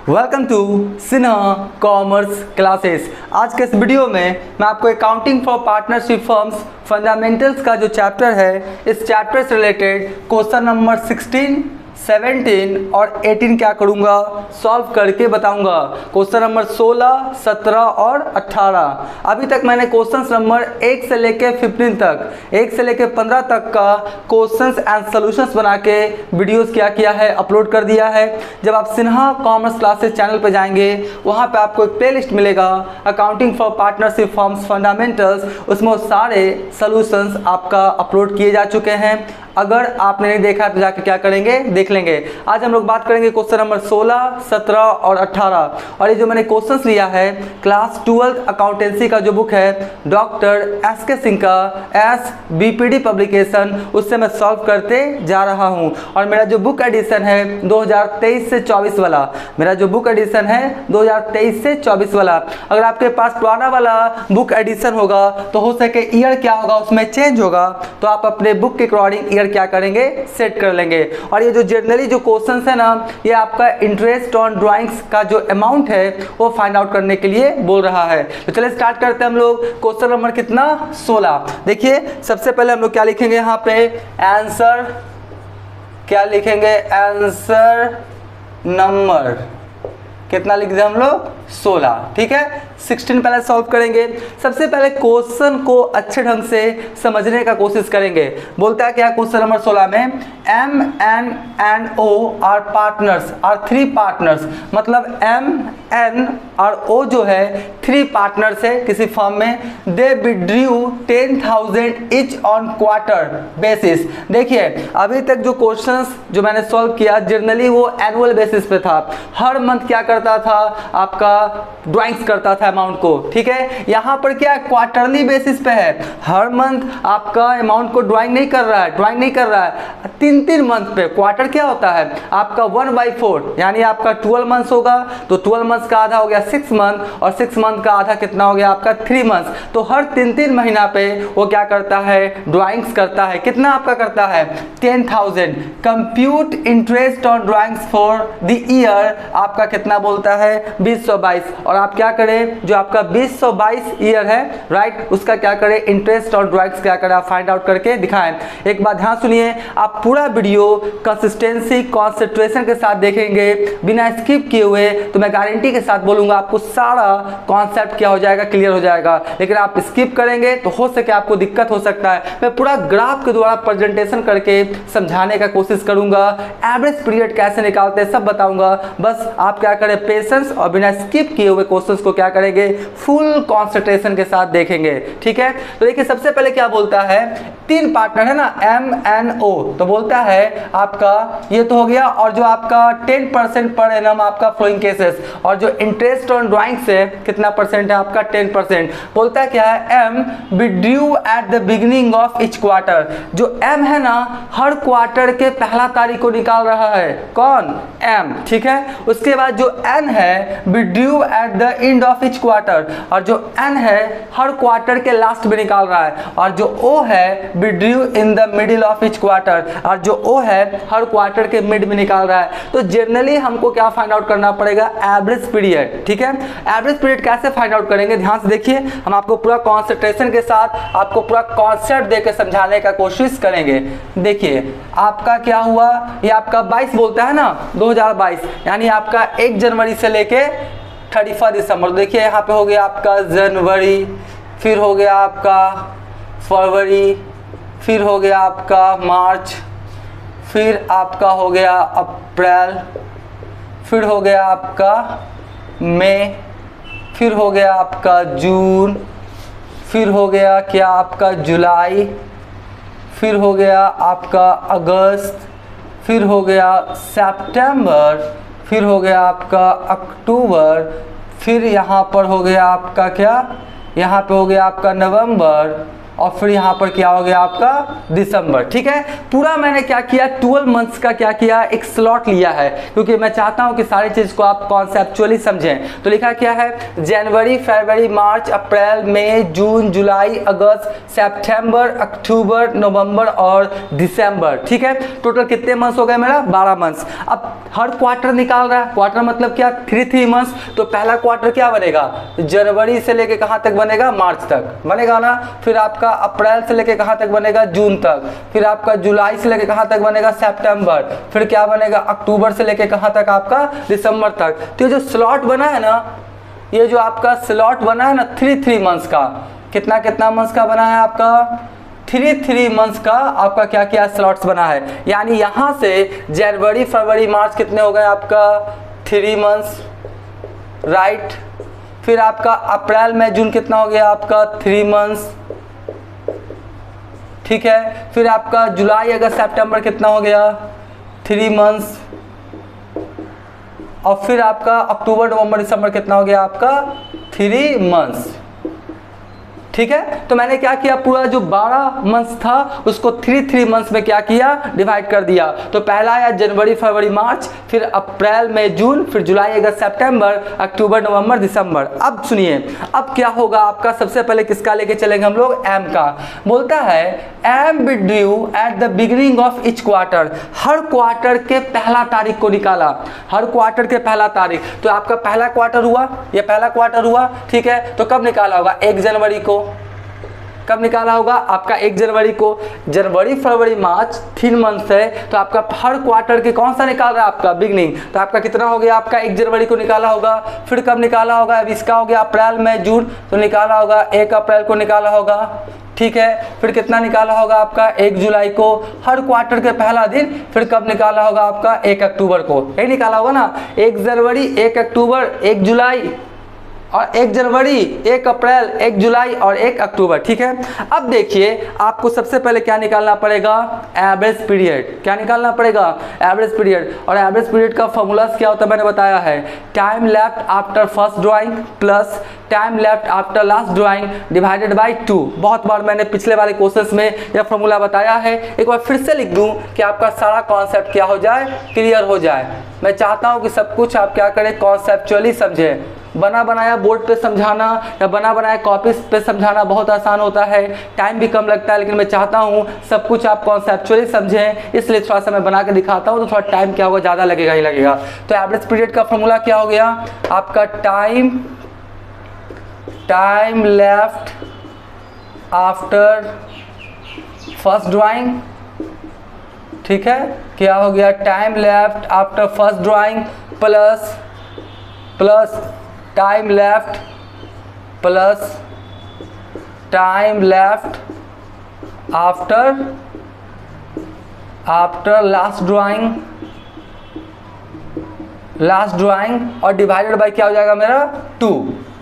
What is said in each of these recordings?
Welcome to Sinha commerce classes. आज के इस वीडियो में मैं आपको accounting for partnership firms fundamentals का जो चैप्टर है, इस चैप्टर से रिलेटेड क्वेश्चन नंबर 16, 17 और 18 क्या करूँगा, सॉल्व करके बताऊँगा। क्वेश्चन नंबर 16, 17 और 18। अभी तक मैंने क्वेश्चंस नंबर 1 से लेके 15 तक, 1 से लेके 15 तक का क्वेश्चंस एंड सॉल्यूशंस बना के वीडियोस क्या किया है, अपलोड कर दिया है। जब आप सिन्हा कॉमर्स क्लासेस चैनल पर जाएंगे, वहाँ पे आपको एक प्लेलिस्ट मिलेगा accounting for partnership firms fundamentals, उसमें सारे सॉल्यूशंस आपका अपलोड किए जा चुके हैं। अगर आपने नहीं देखा तो जाकर क्या करेंगे, देख लेंगे। आज हम लोग बात करेंगे क्वेश्चन नंबर 16, 17 और 18। और ये जो मैंने क्वेश्चंस लिया है क्लास 12 अकाउंटेंसी का जो बुक है डॉक्टर SK सिंह का SBPD पब्लिकेशन, उससे मैं सॉल्व करते जा रहा हूँ। और मेरा जो बुक एडिशन है 2023 से 24 वाला, मेरा जो बुक एडिशन है 2023 से 24 वाला। अगर आपके पास पुराना वाला बुक एडिशन होगा तो हो सके ईयर क्या होगा उसमें चेंज होगा, तो आप अपने बुक के अकॉर्डिंग क्या करेंगे, सेट कर लेंगे। और ये जो जनरली जो क्वेश्चंस है ना, ये आपका इंटरेस्ट ऑन ड्राइंग्स का जो अमाउंट है वो फाइंड आउट करने के लिए बोल रहा है। तो चलिए स्टार्ट करते हैं हम लोग। क्वेश्चन नंबर कितना, 16। देखिए सबसे पहले हम लोग क्या लिखेंगे यहाँ पे, आंसर क्या लिखेंगे, आंसर नंबर कितना लिख दिया हम लोग, 16। ठीक है, 16 पहले सॉल्व करेंगे। सबसे पहले क्वेश्चन को अच्छे ढंग से समझने का कोशिश करेंगे। बोलता है क्या क्वेश्चन नंबर 16 में, M, N and O are partners, are 3 partners. मतलब M, N और O जो है 3 पार्टनर्स है किसी फर्म में। They withdrew 10,000 each on quarter basis. देखिए अभी तक जो क्वेश्चंस जो मैंने सॉल्व किया जनरली वो एनुअल बेसिस पे था। हर मंथ क्या करता था, आपका ड्राइंग्स करता था अमाउंट को। ठीक है, यहाँ पर क्या क्वार्टरली बेसिस पे है, हर मंथ आपका अमाउंट को ड्राइंग नहीं कर रहा है, ड्राइंग नहीं कर रहा है। 3-3 मंथ पे क्वार्टर क्या होता है आपका 1/4, यानी आपका 12 मंथ्स होगा तो 12 मंथ्स का आधा हो गया 6 मंथ, और 6 मंथ का आधा कितना हो गया आपका 3 मंथ्स। तो हर 3-3 महीना पे वो क्या करता है, ड्राइंग्स करता है। कितना आपका करता है, 10,000। Compute interest on drawings for the year, आपका कितना बोलता है 2022। और आप क्या करें, जो आपका 2022 ईयर है राइट, उसका क्या करें, इंटरेस्ट और ड्राइंग्स क्या करें, फाइंड आउट करके दिखाएं। एक बात ध्यान सुनिए, आप पूरा वीडियो कंसिस्टेंसी कॉन्सेंट्रेशन के साथ देखेंगे बिना स्किप किए हुए, तो मैं गारंटी के साथ बोलूंगा आपको सारा कॉन्सेप्ट क्या हो जाएगा, क्लियर हो जाएगा। लेकिन आप स्किप करेंगे तो हो सके आपको दिक्कत हो सकता है। मैं पूरा ग्राफ के द्वारा प्रेजेंटेशन करके समझाने का कोशिश करूंगा, एवरेज पीरियड कैसे निकालते हैं सब बताऊंगा। बस आप क्या करें, पेशेंस और बिना स्किप किए हुए क्वेश्चंस को क्या करेंगे, फुल कंसंट्रेशन के साथ देखेंगे। ठीक है, तो देखिए सबसे पहले क्या बोलता है, 3 पार्टनर है ना M, N, O, तो बोलता है आपका ये तो हो गया। और जो आपका 10% पर एनम आपका फ्लोइंग केसेस, और जो इंटरेस्ट ऑन ड्राइंग्स है कितना परसेंट है आपका 10%। बोलता है क्या है, M withdrew eight the beginning of each quarter. जो M है ना, हर क्वार्टर के पहला तारीख को निकाल रहा है, कौन, M। ठीक है, उसके बाद जो N है withdrew eight the end of each quarter, और जो N है हर क्वार्टर के लास्ट में निकाल रहा है। और जो O है withdrew in the middle of each quarter, और जो O है हर क्वार्टर के मिड में निकाल रहा है। तो जनरली हमको क्या फाइंड आउट करना पड़ेगा, एवरेज पीरियड। ठीक है, एवरेज पीरियड कैसे फाइंड आउट करेंगे, ध्यान से देखिए। हम आपको पूरा कॉन्सेंट्रेशन के साथ आपको पूरा कॉन्सेप्ट देकर समझाने का कोशिश करेंगे। देखिए आपका क्या हुआ, ये आपका 22 बोलता है ना, 2022, यानी आपका 1 जनवरी से लेके 31 दिसंबर। देखिए यहाँ पे हो गया आपका जनवरी, फिर हो गया आपका फरवरी, फिर हो गया आपका मार्च, फिर आपका हो गया अप्रैल, फिर हो गया आपका मई, फिर हो गया आपका जून, फिर हो गया क्या आपका जुलाई, फिर हो गया आपका अगस्त, फिर हो गया सितंबर, फिर हो गया आपका अक्टूबर, फिर यहाँ पर हो गया आपका क्या, यहाँ पे हो गया आपका नवंबर, और फिर यहाँ पर क्या हो गया आपका दिसंबर। ठीक है, पूरा मैंने क्या किया 12 मंथ्स का क्या किया एक स्लॉट लिया है, क्योंकि मैं चाहता हूँ कि सारी चीज़ को आप कॉन्सेप्चुअली समझें। तो लिखा क्या है, जनवरी, फरवरी, मार्च, अप्रैल, मई, जून, जुलाई, अगस्त, सितंबर, अक्टूबर, नवंबर और दिसंबर। ठीक है, टोटल कितने मंथ्स हो गए मेरा 12 मंथ्स। अब हर क्वार्टर निकाल रहा है, क्वार्टर मतलब क्या 3 मंथ्स। तो पहला क्वार्टर क्या बनेगा, जनवरी से लेके कहाँ तक बनेगा, मार्च तक बनेगा ना। फिर आपका अप्रैल से लेके कहाँ तक बनेगा, जून तक। फिर आपका जुलाई से लेके कहाँ तक बनेगा, सितंबर। फिर क्या बनेगा, अक्टूबर से लेके कहाँ तक आपका दिसंबर तक। तो ये जो स्लॉट बना है ना, ये जो आपका स्लॉट बना है ना 3 मंथ्स का, कितना मंथ्स का बना है आपका 3 मंथ्स का आपका क्या क्या स्लॉट्स बना है। यानी यहाँ से जनवरी, फरवरी, मार्च कितने हो गए आपका 3 मंथ्स, राइट। फिर आपका अप्रैल, मई, जून कितना हो गया आपका 3 मंथ्स। ठीक है, फिर आपका जुलाई, अगस्त, सितंबर कितना हो गया 3 मंथ्स। और फिर आपका अक्टूबर, नवंबर, दिसंबर कितना हो गया आपका 3 मंथ्स। ठीक है, तो मैंने क्या किया, पूरा जो 12 मंथ्स था उसको 3 मंथ्स में क्या किया, डिवाइड कर दिया। तो पहला आया जनवरी, फरवरी, मार्च, फिर अप्रैल, मई, जून, फिर जुलाई, अगस्त, सितंबर, अक्टूबर, नवंबर, दिसंबर। अब सुनिए, अब क्या होगा आपका, सबसे पहले किसका लेके चलेंगे हम लोग, एम का। बोलता है M be due at the beginning of each quarter. हर क्वार्टर के पहला तारीख को निकाला, हर क्वार्टर के पहला तारीख। तो आपका पहला क्वार्टर हुआ, ये पहला क्वार्टर हुआ। ठीक है, तो कब निकाला होगा, 1 जनवरी को। कब निकाला होगा आपका 1 जनवरी को। जनवरी, फरवरी, मार्च 3 मंथ है, तो आपका हर क्वार्टर के कौन सा निकाल रहा है आपका बिगनिंग। तो आपका कितना हो गया आपका 1 जनवरी को निकाला होगा। फिर कब निकाला होगा, अब इसका हो गया अप्रैल, मई, जून, तो निकाला होगा 1 अप्रैल को निकाला होगा। ठीक है, फिर कितना निकाला होगा आपका 1 जुलाई को, हर क्वार्टर के पहला दिन। फिर कब निकाला होगा आपका 1 अक्टूबर को, यही निकाला होगा ना, 1 जनवरी, 1 अक्टूबर, 1 जुलाई और 1 जनवरी, 1 अप्रैल, 1 जुलाई और 1 अक्टूबर। ठीक है, अब देखिए आपको सबसे पहले क्या निकालना पड़ेगा, एवरेज पीरियड। क्या निकालना पड़ेगा, एवरेज पीरियड। और एवरेज पीरियड का फॉर्मूला क्या होता है मैंने बताया है, time left after first drawing plus time left after last drawing divided by 2। बहुत बार मैंने पिछले वाले क्वेश्चंस में यह फॉर्मूला बताया है, एक बार फिर से लिख दूं कि आपका सारा कॉन्सेप्ट क्या हो जाए, क्लियर हो जाए। मैं चाहता हूं कि सब कुछ आप क्या करें, कॉन्सेप्चुअली समझें। बना बनाया बोर्ड पे समझाना या बना बनाया कॉपी पे समझाना बहुत आसान होता है, टाइम भी कम लगता है, लेकिन मैं चाहता हूँ सब कुछ आप कॉन्सेप्चुअली समझें, इसलिए थोड़ा सा मैं बना के दिखाता हूँ, तो थोड़ा टाइम क्या होगा, ज़्यादा लगेगा ही लगेगा। तो एवरेज पीरियड का फॉर्मूला क्या हो गया आपका, time left after first drawing. ठीक है, क्या हो गया, time left after first drawing plus time left plus time left after last drawing और डिवाइडेड बाय क्या हो जाएगा मेरा 2।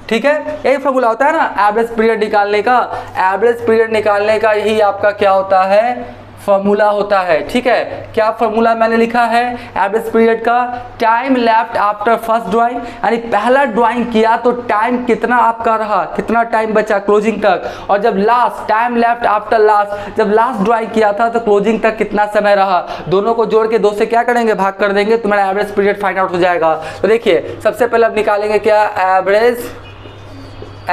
ठीक है, यही फॉर्मूला होता है ना एवरेज पीरियड निकालने का। एवरेज पीरियड निकालने का यही आपका क्या होता है, फॉर्मूला होता है। ठीक है, क्या फॉर्मूला मैंने लिखा है एवरेज पीरियड का, time left after first drawing, यानी पहला ड्राइंग किया तो टाइम कितना आपका रहा, कितना टाइम बचा क्लोजिंग तक। और जब last, time left after last, जब लास्ट ड्राइंग किया था तो क्लोजिंग तक कितना समय रहा। दोनों को जोड़ के 2 से क्या करेंगे, भाग कर देंगे, तो मेरा एवरेज पीरियड फाइंड आउट हो जाएगा। तो देखिए सबसे पहले अब निकालेंगे क्या,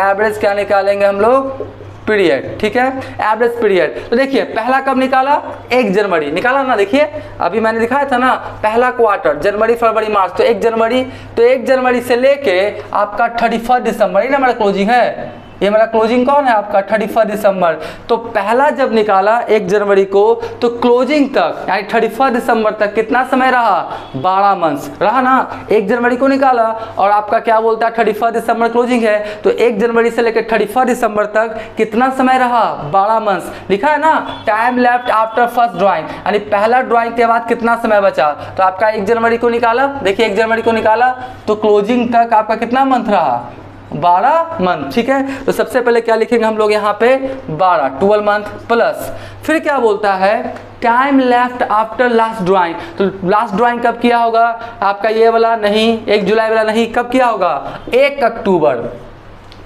एवरेज क्या निकालेंगे हम लोग, पीरियड। ठीक है, एवरेज पीरियड। तो देखिए पहला कब निकाला, 1 जनवरी निकाला ना। देखिए अभी मैंने दिखाया था ना, पहला क्वार्टर जनवरी, फरवरी, मार्च, तो 1 जनवरी, तो 1 जनवरी से लेके आपका 31 दिसंबर, ये ना हमारा क्लोजिंग है, ये मेरा क्लोजिंग कौन है आपका 31 दिसंबर। तो पहला जब निकाला 1 जनवरी को, तो क्लोजिंग तक यानी 31 दिसंबर तक कितना समय रहा, 12 मंथ्स रहा ना। 1 जनवरी को निकाला और आपका क्या बोलता है 31 दिसंबर क्लोजिंग है, तो 1 जनवरी से लेकर 31 दिसंबर तक कितना समय रहा, 12 मंथ्स। लिखा है ना, time left after first drawing, यानी पहला ड्राइंग के बाद कितना समय बचा। तो आपका 1 जनवरी को निकाला, देखिए 1 जनवरी को निकाला तो क्लोजिंग तक आपका कितना मंथ रहा, 12 मंथ। ठीक है, तो सबसे पहले क्या लिखेंगे हम लोग यहाँ पे 12 मंथ प्लस, फिर क्या बोलता है time left after last drawing. तो लास्ट ड्राइंग कब किया होगा आपका, ये वाला नहीं, 1 जुलाई वाला नहीं, कब किया होगा 1 अक्टूबर।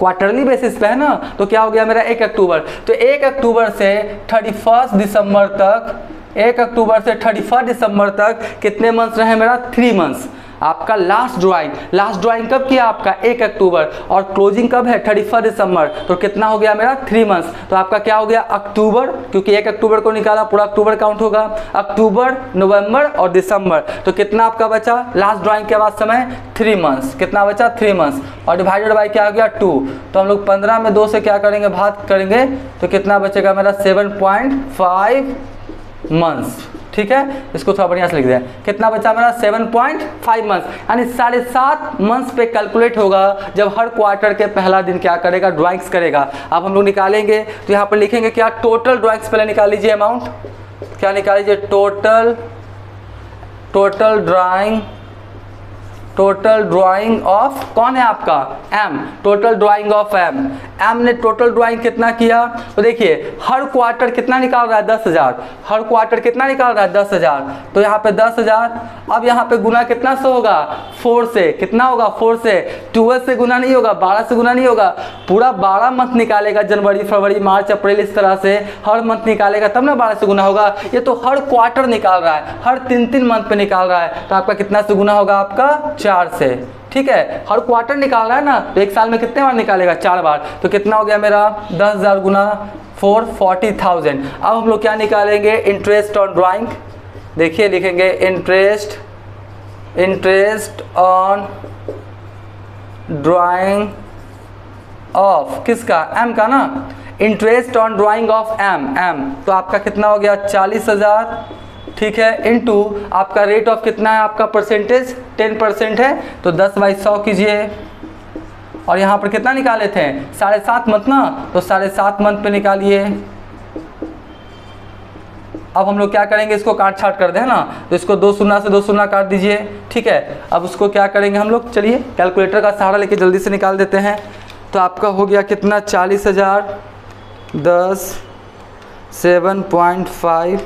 क्वार्टरली बेसिस पे है ना, तो क्या हो गया मेरा 1 अक्टूबर। तो 1 अक्टूबर से 31 दिसंबर तक, 1 अक्टूबर से 31 दिसंबर तक कितने मंथ्स रहे मेरा? 3 मंथ्स। आपका लास्ट ड्राइंग कब किया? आपका 1 अक्टूबर, और क्लोजिंग कब है? 31 दिसंबर। तो कितना हो गया मेरा? 3 मंथ्स। तो आपका क्या हो गया? अक्टूबर, क्योंकि 1 अक्टूबर को निकाला, पूरा अक्टूबर काउंट होगा। अक्टूबर, नवंबर और दिसंबर। तो कितना आपका बचा लास्ट ड्राइंग के बाद समय? 3 मंथ्स। कितना बचा? 3 मंथ्स। और डिवाइडेड बाई क्या हो गया? 2। तो हम लोग 15 में 2 से क्या करेंगे? भाग करेंगे, तो कितना बचेगा मेरा? 7.5 मंथ्स। ठीक है, इसको थोड़ा बढ़िया से लिख दें। कितना बचा मेरा? 7.5 मंथ्स, यानी 7.5 मंथ्स पे कैलकुलेट होगा जब हर क्वार्टर के पहला दिन क्या करेगा? ड्राइंग्स करेगा। अब हम लोग निकालेंगे, तो यहाँ पर लिखेंगे क्या? टोटल ड्राइंग्स पहले निकाल लीजिए अमाउंट। क्या निकाल लीजिए? टोटल ड्राइंग ऑफ, कौन है आपका? M. Total drawing of M ने टोटल ड्राइंग कितना किया? तो देखिए हर क्वार्टर कितना निकाल रहा है? 10,000। हर क्वार्टर कितना निकाल रहा है? 10,000। तो यहाँ पे 10,000, अब यहाँ पे गुना कितना से होगा? 4 से। कितना होगा? 4 से। 12 से गुना नहीं होगा, 12 से गुना नहीं होगा, पूरा 12 मंथ निकालेगा। जनवरी, फरवरी, मार्च, अप्रैल, इस तरह से हर मंथ निकालेगा, तब ना 12 से गुना होगा। ये तो हर क्वार्टर निकाल रहा है, हर 3-3 मंथ पे निकाल रहा है, तो आपका कितना से गुना होगा? आपका 4 से। ठीक है, हर क्वार्टर निकाल रहा है ना, तो एक साल में कितने बार निकालेगा? 4 बार। तो कितना हो गया मेरा? 10,000 गुना 4, 40,000। अब हम लोग क्या निकालेंगे? Interest on drawing. देखिए लिखेंगे इंटरेस्ट ऑन ड्राइंग ऑफ किसका? एम का ना। Interest on drawing of M. तो आपका कितना हो गया? 40,000। ठीक है, इनटू आपका रेट ऑफ कितना है? आपका परसेंटेज 10% है, तो 10/100 कीजिए। और यहाँ पर कितना निकाले थे? 7.5 मंथ ना, तो 7.5 मंथ पे निकालिए। अब हम लोग क्या करेंगे? इसको काट छाट कर दें ना, तो इसको 2 शून्य से 2 शून्य काट दीजिए। ठीक है, अब उसको क्या करेंगे हम लोग? चलिए कैलकुलेटर का सहारा लेके जल्दी से निकाल देते हैं। तो आपका हो गया कितना? 40,000 10 7.5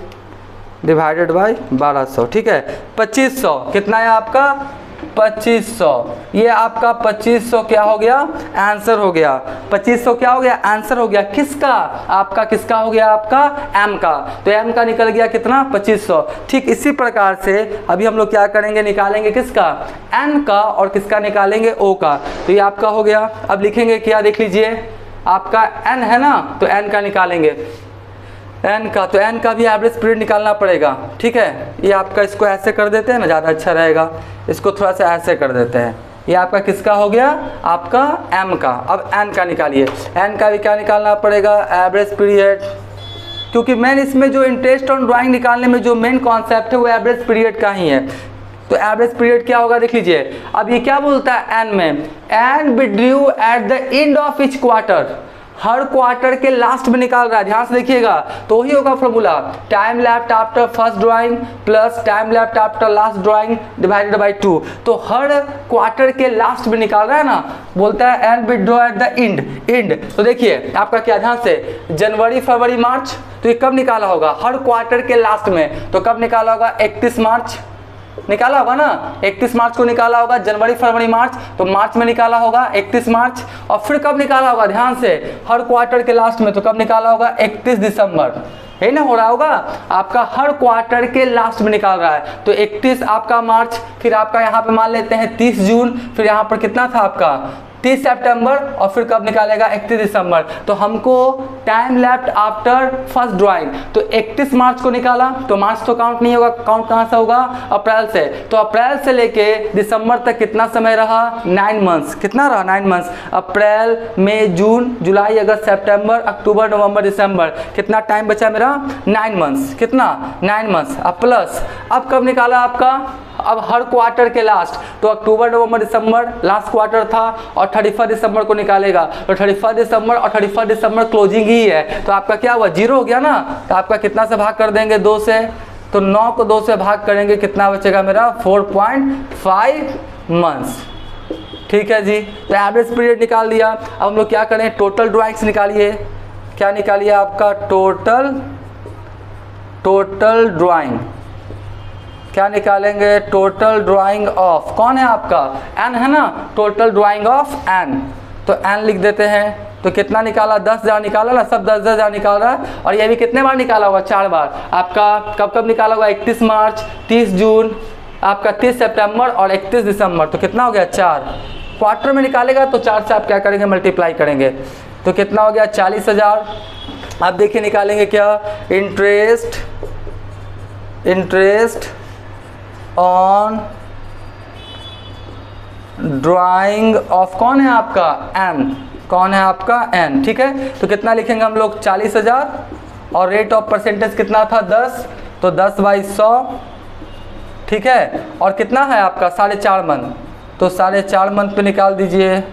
डिवाइडेड बाई 1200। ठीक है, 2500। कितना है आपका? 2500। ये आपका 2500 क्या हो गया? आंसर हो गया। 2500 क्या हो गया? आंसर हो गया। किसका? आपका किसका हो गया? आपका एम का। तो एम का निकल गया कितना? 2500। ठीक इसी प्रकार से अभी हम लोग क्या करेंगे? निकालेंगे किसका? एन का। और किसका निकालेंगे? ओ का। तो ये आपका हो गया। अब लिखेंगे क्या? देख लीजिए, आपका एन है ना, तो एन का निकालेंगे। एन का, तो एन का भी एवरेज पीरियड निकालना पड़ेगा। ठीक है, ये आपका, इसको ऐसे कर देते हैं ना, ज़्यादा अच्छा रहेगा। इसको थोड़ा सा ऐसे कर देते हैं। ये आपका किसका हो गया? आपका एम का। अब एन का निकालिए। एन का भी क्या निकालना पड़ेगा? एवरेज पीरियड, क्योंकि मेन इसमें जो इंटरेस्ट ऑन ड्राइंग निकालने में जो मेन कॉन्सेप्ट है वो एवरेज पीरियड का ही है। तो एवरेज पीरियड क्या होगा? देख लीजिए, अब ये क्या बोलता है एन में? N be due at the end of each quarter. हर क्वार्टर के लास्ट में निकाल रहा है, ध्यान से देखिएगा। तो वही होगा formula, time left after first drawing plus time left after last drawing divided by 2। तो हर क्वार्टर के लास्ट में निकाल रहा है ना, बोलता है and withdraw eight the and. तो देखिए आपका क्या, ध्यान से, जनवरी, फरवरी, मार्च, तो ये कब निकाला होगा? हर क्वार्टर के लास्ट में। तो कब निकाला होगा? 31 मार्च निकाला होगा ना, 31 मार्च को निकाला होगा। जनवरी, फरवरी, मार्च, तो मार्च में निकाला होगा 31 मार्च। और फिर कब निकाला होगा? ध्यान से, हर क्वार्टर के लास्ट में। तो कब निकाला होगा? 31 दिसंबर। है ना, हो रहा होगा आपका हर क्वार्टर के लास्ट में निकाल रहा है। तो 31 आपका मार्च, फिर आपका यहाँ पे मान लेते हैं 30 जून, फिर यहाँ पर कितना था आपका 30 सितंबर, और फिर कब निकालेगा? 31 दिसंबर। तो हमको time left after first drawing, तो 31 मार्च को निकाला, तो मार्च तो काउंट नहीं होगा, काउंट कहाँ से होगा? अप्रैल से। तो अप्रैल से लेके दिसंबर तक कितना समय रहा? 9 मंथ्स। कितना रहा? 9 मंथ्स। अप्रैल, मई, जून, जुलाई, अगस्त, सितंबर, अक्टूबर, नवंबर, दिसंबर। कितना टाइम बचा मेरा? 9 मंथ्स। कितना? 9 मंथ्स। अब प्लस, अब कब निकाला आपका? अब हर क्वार्टर के लास्ट, तो अक्टूबर, नवंबर, दिसंबर लास्ट क्वार्टर था, और 31 दिसंबर को निकालेगा। तो 31 दिसंबर और 31 दिसंबर क्लोजिंग ही है, तो आपका क्या हुआ? 0 हो गया ना। तो आपका कितना से भाग कर देंगे? 2 से। तो 9 को 2 से भाग करेंगे, कितना बचेगा मेरा? 4.5 मंथ्स। ठीक है जी, तो एवरेज पीरियड निकाल दिया। अब हम लोग क्या करें? टोटल ड्राइंग्स निकालिए। क्या निकालिए? आपका टोटल ड्राइंग। क्या निकालेंगे? टोटल ड्राइंग ऑफ, कौन है आपका? एन है ना, टोटल ड्राइंग ऑफ एन। तो n लिख देते हैं। तो कितना निकाला, 10,000 निकाला ना, सब 10,000 निकाल रहा है। और ये भी कितने बार निकाला होगा, 4 बार। आपका कब कब निकाला होगा, 31 मार्च, 30 जून, आपका 30 सितंबर और 31 दिसंबर। तो कितना हो गया, 4। क्वार्टर में निकालेगा तो 4 से आप क्या करेंगे, मल्टीप्लाई करेंगे। तो कितना हो गया, 40,000। आप देखिए निकालेंगे क्या, इंटरेस्ट ऑन ड्राइंग ऑफ कौन है आपका, n, कौन है आपका n, ठीक है। तो कितना लिखेंगे हम लोग, 40,000 और रेट ऑफ परसेंटेज कितना था, 10, तो 10/100, ठीक है। और कितना है आपका 4.5 मंथ, तो 4.5 मंथ पे निकाल दीजिए।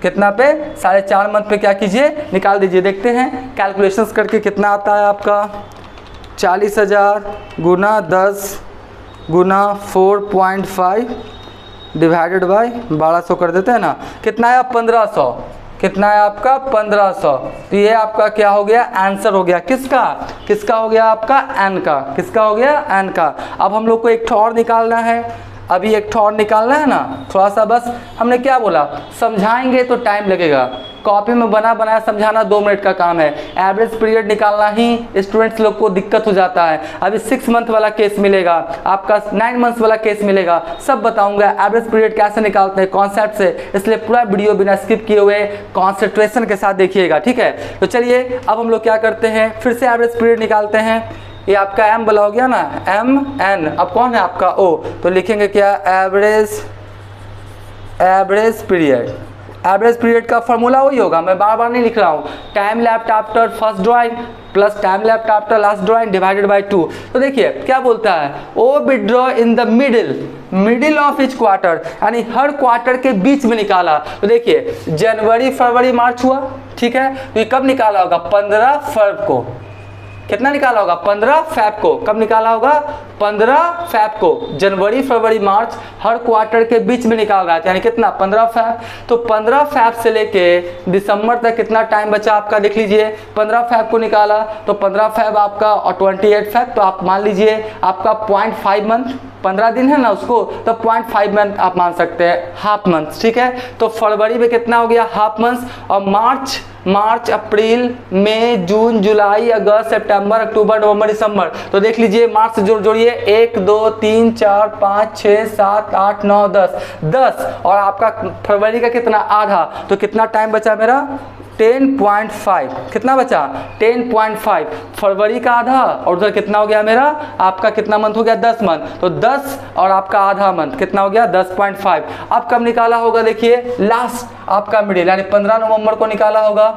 कितना पे, 4.5 मंथ पे क्या कीजिए, निकाल दीजिए। देखते हैं कैलकुलेशंस करके कितना आता है आपका, 40,000 गुना 10 गुना 4.5 डिवाइडेड बाय 1200 कर देते हैं ना। कितना है, 1500। कितना है आपका, 1500। तो ये आपका क्या हो गया, आंसर हो गया। किसका, किसका हो गया आपका, n का। किसका हो गया, n का। अब हम लोग को एक और निकालना है, अभी एक और निकालना है ना। थोड़ा सा बस हमने क्या बोला, समझाएंगे तो टाइम लगेगा। कॉपी में बना बनाया समझाना 2 मिनट का काम है। एवरेज पीरियड निकालना ही स्टूडेंट्स लोग को दिक्कत हो जाता है। अभी 6 मंथ वाला केस मिलेगा, आपका 9 मंथ्स वाला केस मिलेगा, सब बताऊंगा एवरेज पीरियड कैसे निकालते हैं कॉन्सेप्ट से। इसलिए पूरा वीडियो बिना स्किप किए हुए कॉन्सेंट्रेशन के साथ देखिएगा, ठीक है। तो चलिए अब हम लोग क्या करते हैं, फिर से एवरेज पीरियड निकालते हैं। ये आपका m वाला हो गया ना, m n, अब कौन है आपका o, तो लिखेंगे क्या, एवरेज पीरियड। एवरेज पीरियड का फॉर्मूला वही होगा, मैं बार बार नहीं लिख रहा हूँ, time left after first drawing plus time left after last drawing divided by 2। तो देखिए क्या बोलता है, O withdraw in the middle of each quarter, यानी हर क्वार्टर के बीच में निकाला। तो देखिए जनवरी फरवरी मार्च हुआ, ठीक है। तो ये कब निकाला होगा, 15 फरवरी को। कितना निकाला होगा, 15 फरवरी को। कब निकाला होगा, 15 फरवरी को। जनवरी फरवरी मार्च हर क्वार्टर के बीच में निकाल रहा है, यानी कितना, 15 फरवरी। तो 15 फरवरी से लेके दिसंबर तक कितना टाइम बचा आपका, देख लीजिए। 15 फरवरी को निकाला तो 15 फरवरी आपका और 28 फरवरी, तो आप मान लीजिए आपका 0.5 मंथ, 15 दिन है ना उसको, तो 0.5 मंथ आप मान सकते हैं, हाफ मंथ, ठीक है। तो फरवरी में कितना हो गया, हाफ मंथ। और मार्च अप्रैल मई जून जुलाई अगस्त सितंबर अक्टूबर नवंबर दिसंबर, तो देख लीजिए मार्च से जोड़िए, 1 2 3 4 5 6 7 8 9 10 और आपका फरवरी का कितना, आधा। तो कितना टाइम बचा मेरा, 10.5। कितना बचा, 10.5 फरवरी का आधा, और उधर कितना हो गया मेरा, आपका कितना मंथ हो गया, 10 मंथ। तो 10 और आपका आधा मंथ कितना हो गया, 10.5। अब कब निकाला होगा, देखिए लास्ट आपका मिडिल, यानी 15 नवंबर को निकाला होगा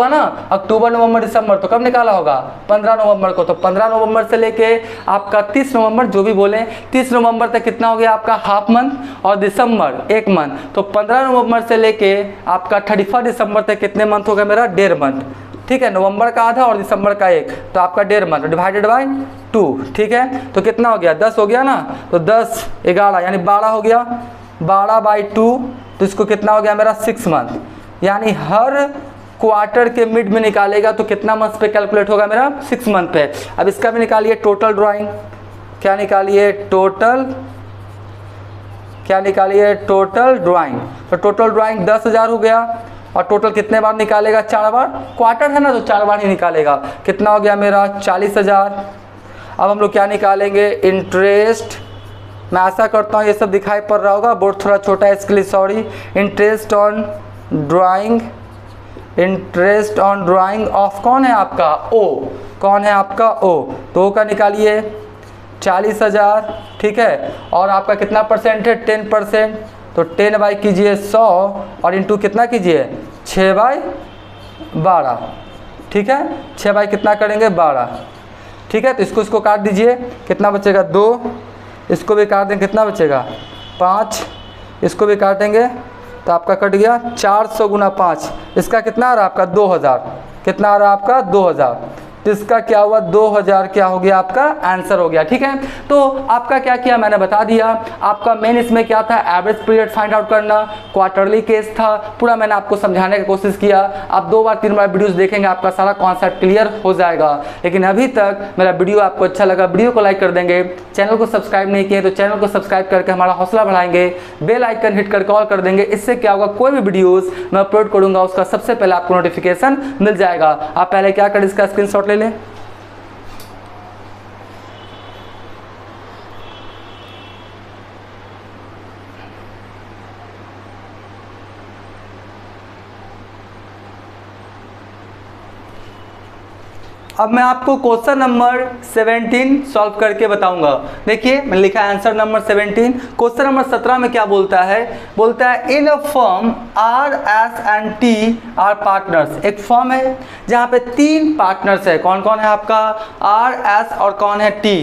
ना, अक्टूबर नवंबर दिसंबर, तो कब निकाला होगा, 15 नवंबर को। तो 15 नवंबर से लेके आपका 30 नवंबर, जो भी बोले, 30 नवंबर तक कितना हो गया आपका, हाफ मंथ, और दिसंबर 1 मंथ। तो 15 नवंबर से लेके आपका 31 दिसंबर तक कितने मंथ हो गया मेरा, 1.5 मंथ, ठीक है। नवंबर का आधा और दिसंबर का 1, तो आपका 1.5 मंथ डिवाइडेड बाय 2, ठीक है। तो कितना हो गया, 10 हो गया ना, तो 10 11 यानी 12 हो गया, 12/2, तो इसको कितना हो गया मेरा, 6 मंथ। यानी हर क्वार्टर के मिड में निकालेगा तो कितना मंथ पे कैलकुलेट होगा मेरा, 6 मंथ पे। अब इसका भी निकालिए टोटल ड्राइंग, क्या निकालिए, टोटल ड्राइंग। तो टोटल ड्राइंग 10,000 हो गया, और टोटल कितने बार निकालेगा, 4 बार। क्वार्टर है ना, तो 4 बार ही निकालेगा। कितना हो गया मेरा, 40,000। अब हम लोग क्या निकालेंगे, इंटरेस्ट। मैं आशा करता हूँ ये सब दिखाई पड़ रहा होगा, बोर्ड थोड़ा छोटा है इसके लिए sorry. Interest on drawing of कौन है आपका, ओ, कौन है आपका, ओ। तो ओ का निकालिए 40,000, ठीक है। और आपका कितना परसेंट है, 10%। तो 10 बाई कीजिए 100 और इंटू कितना कीजिए, 6/12, ठीक है। 6 बाई कितना करेंगे, 12, ठीक है। तो इसको काट दीजिए, कितना बचेगा, 2। इसको भी काट देंगे, कितना बचेगा, 5। इसको भी काटेंगे तो आपका कट गया 400 गुना 5, इसका कितना आ रहा है आपका, 2000। कितना आ रहा है आपका, 2000, तो इसका क्या हुआ 2000 क्या हो गया आपका आंसर हो गया। ठीक है, तो आपका क्या किया मैंने बता दिया। आपका मेन इसमें क्या था, एवरेज पीरियड फाइंड आउट करना, क्वार्टरली केस था, पूरा मैंने आपको समझाने की कोशिश किया। आप 2 बार 3 बार वीडियोस देखेंगे आपका सारा कॉन्सेप्ट क्लियर हो जाएगा। लेकिन अभी तक मेरा वीडियो आपको अच्छा लगा, वीडियो को लाइक कर देंगे, चैनल को सब्सक्राइब नहीं किए तो चैनल को सब्सक्राइब करके हमारा हौसला बढ़ाएंगे, बेल आइकन हिट करके ऑल कर देंगे। इससे क्या होगा, कोई भी वीडियोस मैं अपलोड करूंगा उसका सबसे पहले आपको नोटिफिकेशन मिल जाएगा। आप पहले क्या करें, इसका स्क्रीनशॉट ले लें। अब मैं आपको क्वेश्चन नंबर 17 सॉल्व करके बताऊंगा। देखिए मैंने लिखा है आंसर नंबर 17। क्वेश्चन नंबर 17 में क्या बोलता है, in a firm R S and T are partners. एक फर्म है जहां पे 3 पार्टनर्स है, कौन कौन है आपका, आर एस और कौन है T.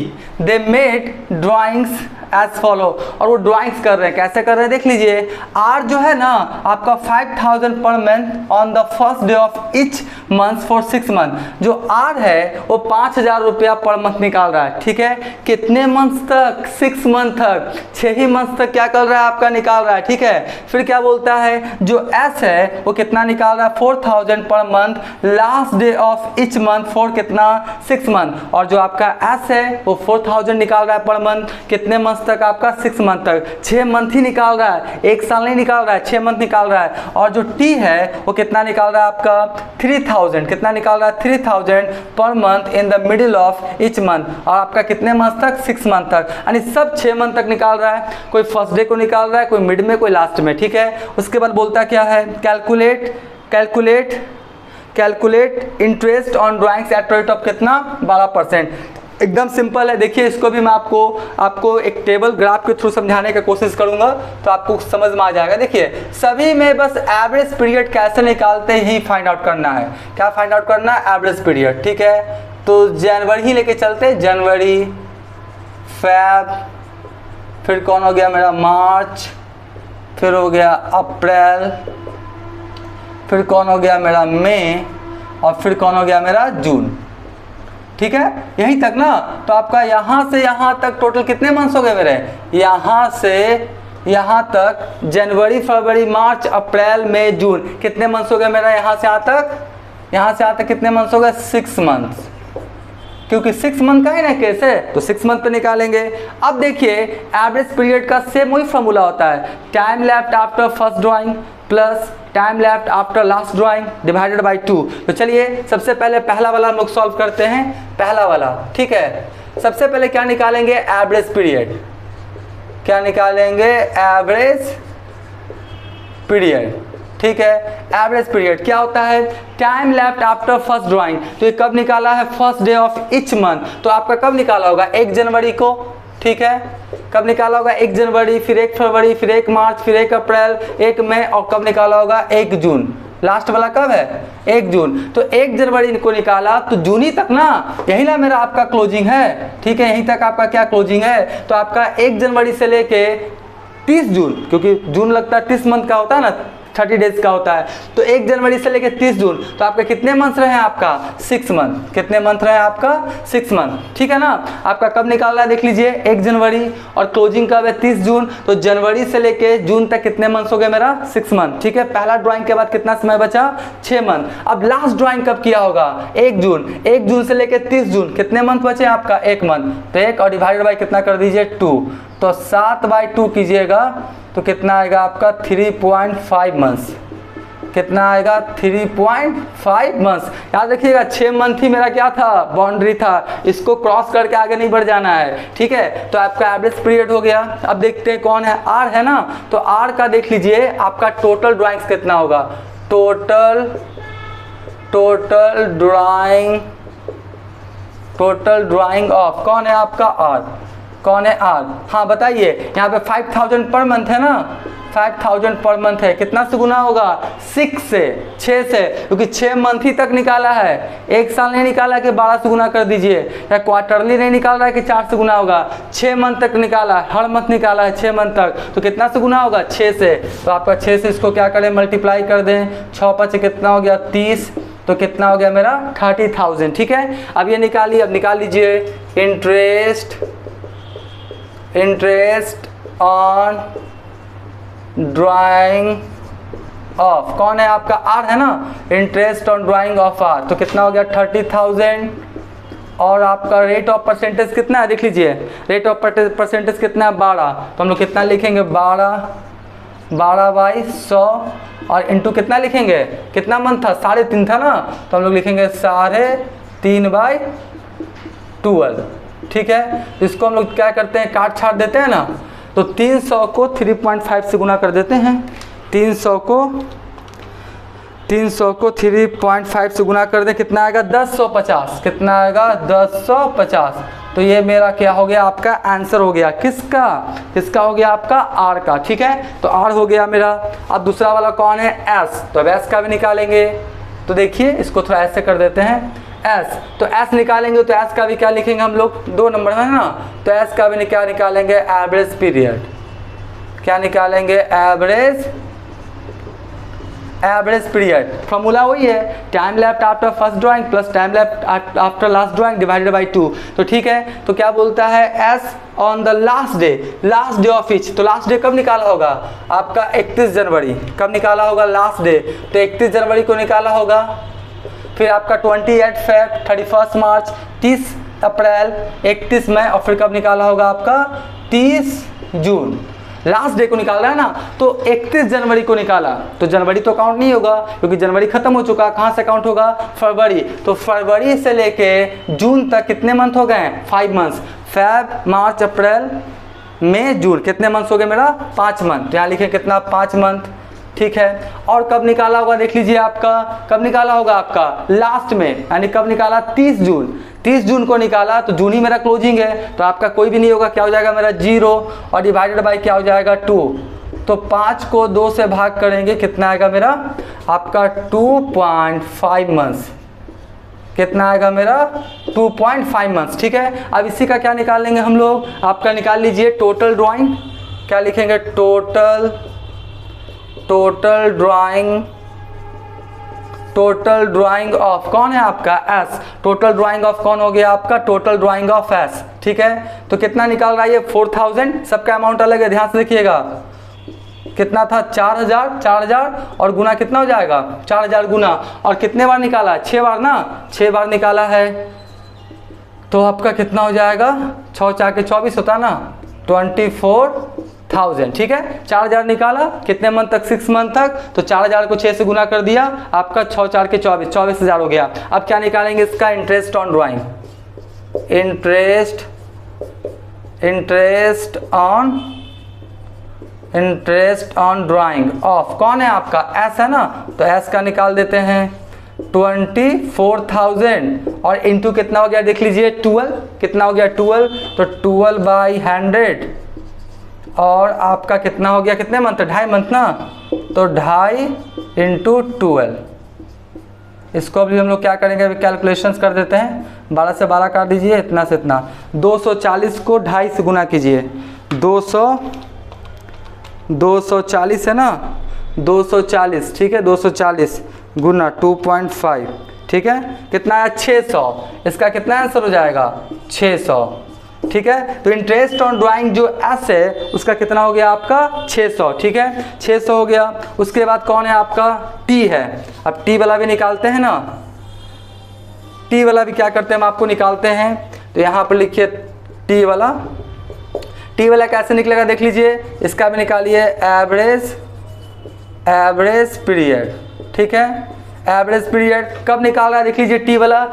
They made drawings as follow, और वो ड्राइंग्स कर रहे हैं, कैसे कर रहे हैं देख लीजिए। आर जो है ना आपका 5000 per month on the first day of each month for 6 month. जो आर है वो 5000 रुपया पर मंथ निकाल रहा है। ठीक है, कितने मंथ तक, 6 मंथ तक, 6 ही मंथ तक क्या कर रहा है आपका, निकाल रहा है। ठीक है, फिर क्या बोलता है, जो एस है वो कितना निकाल रहा है, 4000 per month last day of each month for कितना, 6 मंथ। और जो आपका एस है वो 4000 निकाल रहा है पर मंथ, कितने मंथ तक आपका, 6 मंथ तक, 6 मंथ ही निकाल रहा है, 1 साल नहीं निकाल रहा है, 6 मंथ निकाल रहा है। और जो टी है वो कितना निकाल रहा है आपका, 3000, कितना निकाल रहा है, 3000 per month in the middle of each month. और आपका कितने मंथ तक, 6 मंथ तक, यानी सब 6 मंथ तक निकाल रहा है। कोई फर्स्ट डे को निकाल रहा है, कोई मिड में, कोई लास्ट में। ठीक है, उसके बाद बोलता क्या है, calculate interest on drawings at rate of कितना, 12%। एकदम सिंपल है। देखिए इसको भी मैं आपको एक टेबल ग्राफ के थ्रू समझाने की कोशिश करूंगा तो आपको समझ में आ जाएगा। देखिए सभी में बस एवरेज पीरियड कैसे निकालते ही फाइंड आउट करना है। क्या फाइंड आउट करना है, एवरेज पीरियड। ठीक है, तो जनवरी ही लेके चलते, जनवरी, फेब, फिर कौन हो गया मेरा, मार्च, फिर हो गया अप्रैल, फिर कौन हो गया मेरा मई, और फिर कौन हो गया मेरा जून। ठीक है, यहीं तक ना। तो आपका यहाँ से यहाँ तक टोटल कितने मंथ्स हो गए मेरे, यहाँ से यहाँ तक जनवरी, फरवरी, मार्च, अप्रैल, मई, जून, कितने मंथ्स हो गए मेरा, यहाँ से यहाँ तक कितने मंथ्स हो गए, 6 मंथ्स। क्योंकि 6 मंथ का है ना केस है तो 6 मंथ पे निकालेंगे। अब देखिए एवरेज पीरियड का सेम वही फॉर्मूला होता है, time left after first drawing plus time left after last drawing divided by 2। तो चलिए सबसे पहले पहला वाला हम लोग सॉल्व करते हैं, पहला वाला। ठीक है, सबसे पहले क्या निकालेंगे, एवरेज पीरियड। क्या निकालेंगे, एवरेज पीरियड। ठीक है, एवरेज पीरियड क्या होता है, time left after first drawing. तो ये कब निकाला है, first day of each month. तो आपका कब निकाला होगा, 1 जनवरी को। ठीक है, कब निकाला होगा, 1 जनवरी, फिर 1 फरवरी, फिर 1 मार्च, फिर 1 अप्रैल, 1 मई, और कब निकाला होगा, 1 जून। लास्ट वाला कब है, 1 जून। तो 1 जनवरी को निकाला तो जून ही तक ना, यही ना मेरा आपका क्लोजिंग है। ठीक है, यहीं तक आपका क्या क्लोजिंग है। तो आपका 1 जनवरी से लेके 30 जून, क्योंकि जून लगता है 30 मंथ का होता है ना, 30 डेज का होता है। तो 1 जनवरी से लेकर 30 जून, तो आपका कितने मंथ रहे आपका, 6 मंथ। कितने मंथ रहे आपका, 6 मंथ। ठीक है ना, आपका कब निकाल रहा है देख लीजिए, 1 जनवरी, और क्लोजिंग कब है, 30 जून। तो जनवरी से लेके जून तक कितने मंथ्स हो गए मेरा, 6 मंथ। ठीक है, पहला ड्राइंग के बाद कितना समय बचा, 6 मंथ। अब लास्ट ड्राइंग कब किया होगा, 1 जून। 1 जून से लेकर 30 जून कितने मंथ बचे आपका, 1 मंथ। तो 1 और डिवाइडेड बाई कितना कर दीजिए, 2। तो 7/2 कीजिएगा तो कितना आएगा आपका, 3.5 मंथ्स। कितना आएगा, 3.5 मंथ्स। याद रखिएगा 6 मंथ ही मेरा क्या था, बाउंड्री था, इसको क्रॉस करके आगे नहीं बढ़ जाना है। ठीक है, तो आपका एवरेज पीरियड हो गया। अब देखते हैं कौन है, आर है ना। तो आर का देख लीजिए आपका टोटल ड्राइंग्स कितना होगा, टोटल ड्राइंग ऑफ, कौन है आपका, आर। कौन है, आर। हाँ बताइए, यहाँ पे 5000 पर मंथ है ना, 5000 पर मंथ है, कितना से गुना होगा, 6 से, क्योंकि 6 मंथ ही तक निकाला है, 1 साल नहीं निकाला कि 12 से गुना कर दीजिए, या क्वार्टरली नहीं निकाल रहा है कि 4 से गुना होगा, 6 मंथ तक निकाला, हर मंथ निकाला है 6 मंथ तक। तो कितना से गुना होगा, 6 से। तो आपका 6 से इसको क्या करें, मल्टीप्लाई कर दें, 6 5 कितना हो गया, 30, तो कितना हो गया मेरा 30,000। ठीक है, अब ये निकालिए, अब निकाल लीजिए इंटरेस्ट ऑन ड्राइंग ऑफ, कौन है आपका आर है ना, interest on drawing of R, तो कितना हो गया 30,000। और आपका रेट ऑफ परसेंटेज कितना है देख लीजिए, रेट ऑफ परसेंटेज कितना है 12, तो हम लोग कितना लिखेंगे 12/100 और इंटू कितना लिखेंगे, कितना मंथ था 3.5 था ना, तो हम लोग लिखेंगे 3.5/12। ठीक है, इसको हम लोग क्या करते हैं काट छाट देते हैं ना, तो 300 को 3.5 से गुना कर देते हैं, 300 को 3.5 से गुना कर दें, कितना आएगा 1050, कितना आएगा 1050। तो ये मेरा क्या हो गया आपका आंसर हो गया, किसका हो गया आपका आर का। ठीक है, तो आर हो गया मेरा। अब दूसरा वाला कौन है एस, तो अब एस का भी निकालेंगे, तो देखिए इसको थोड़ा ऐसे कर देते हैं एस, तो एस निकालेंगे तो एस का भी क्या लिखेंगे हम लोग 2 नंबर है ना, तो एस का भी क्या निकालेंगे एवरेज पीरियड, क्या निकालेंगे एवरेज पीरियड। फॉर्मूला वही है time left after first drawing plus time left after last drawing divided by 2। तो ठीक है, तो क्या बोलता है S on the last day of each, तो लास्ट डे कब निकाला होगा आपका 31 जनवरी, कब निकाला होगा लास्ट डे, तो 31 जनवरी को निकाला होगा। फिर आपका 28 फेब, 31 मार्च, 30 अप्रैल, 31 मई, और फिर कब निकाला होगा आपका 30 जून। लास्ट डे को निकाला है ना, तो 31 जनवरी को निकाला, तो जनवरी तो काउंट नहीं होगा क्योंकि जनवरी खत्म हो चुका, कहाँ से काउंट होगा फरवरी, तो फरवरी से लेके जून तक कितने मंथ हो गए 5 मंथ्स, फेब मार्च अप्रैल मई जून, कितने मंथ्स हो गए मेरा 5 मंथ, यहाँ लिखे कितना 5 मंथ। ठीक है, और कब निकाला होगा देख लीजिए आपका, कब निकाला होगा आपका लास्ट में, यानी कब निकाला 30 जून को निकाला, तो जून ही मेरा क्लोजिंग है, तो आपका कोई भी नहीं होगा, क्या हो जाएगा मेरा 0 और डिवाइडेड बाय क्या हो जाएगा 2, तो 5 को 2 से भाग करेंगे, कितना आएगा मेरा आपका 2.5 मंथ्स, कितना आएगा मेरा 2.5 मंथ्स। ठीक है, अब इसी का क्या निकाल लेंगे हम लोग, आपका निकाल लीजिए टोटल ड्राइंग, क्या लिखेंगे टोटल ड्राइंग ऑफ, कौन है आपका एस, टोटल ड्राइंग ऑफ कौन हो गया आपका टोटल ड्राइंग ऑफ एस। ठीक है, तो कितना निकाल रहा है ये 4000, सबका अमाउंट अलग है, ध्यान से देखिएगा, कितना था 4000 और गुना कितना हो जाएगा 4000 गुना, और कितने बार निकाला 6 बार ना, 6 बार निकाला है, तो आपका कितना हो जाएगा 6 4 के 24 होता है ना 24,000। ठीक है, 4000 निकाला कितने मंथ तक 6 मंथ तक, तो 4000 को 6 से गुना कर दिया, आपका 6 4 के 24,000 हो गया। अब क्या निकालेंगे इसका interest on drawing, interest on drawing of, कौन है आपका एस है ना, तो एस का निकाल देते हैं 24,000 और इंटू कितना हो गया देख लीजिए 12, कितना हो गया 12, तो 12/100 और आपका कितना हो गया कितने मंथ 2.5 मंथ ना, तो 2.5 × 12, इसको भी हम लोग क्या करेंगे अभी कैलकुलेशंस कर देते हैं, 12 से 12 काट दीजिए, इतना से इतना, 240 को 2.5 से गुना कीजिए, 240 है ना 240, ठीक है 240 गुना 2.5, ठीक है कितना है 600, इसका कितना आंसर हो जाएगा 600। ठीक है, तो इंटरेस्ट ऑन ड्राइंग जो एस है उसका कितना हो गया आपका 600। ठीक है 600 हो गया। उसके बाद कौन है आपका टी है, अब टी वाला भी निकालते हैं ना, टी वाला भी क्या करते हैं हम आपको निकालते हैं, तो यहाँ पर लिखिए टी वाला कैसे निकलेगा देख लीजिए, इसका भी निकालिए एवरेज पीरियड। ठीक है, एवरेज पीरियड कब निकाल रहा है देख लीजिए, टी वाला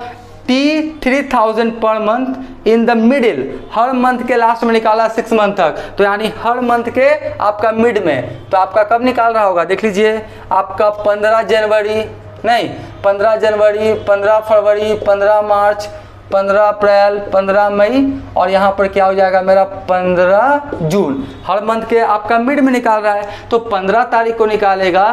T 3000 per month in the middle, her month के लास्ट में निकाला 6 मंथ तक, तो यानी हर मंथ के आपका मिड में, तो आपका कब निकाल रहा होगा देख लीजिए, आपका 15 जनवरी नहीं 15 जनवरी 15 फरवरी 15 मार्च 15 अप्रैल 15 मई और यहाँ पर क्या हो जाएगा मेरा 15 जून, हर मंथ के आपका मिड में निकाल रहा है, तो 15 तारीख को निकालेगा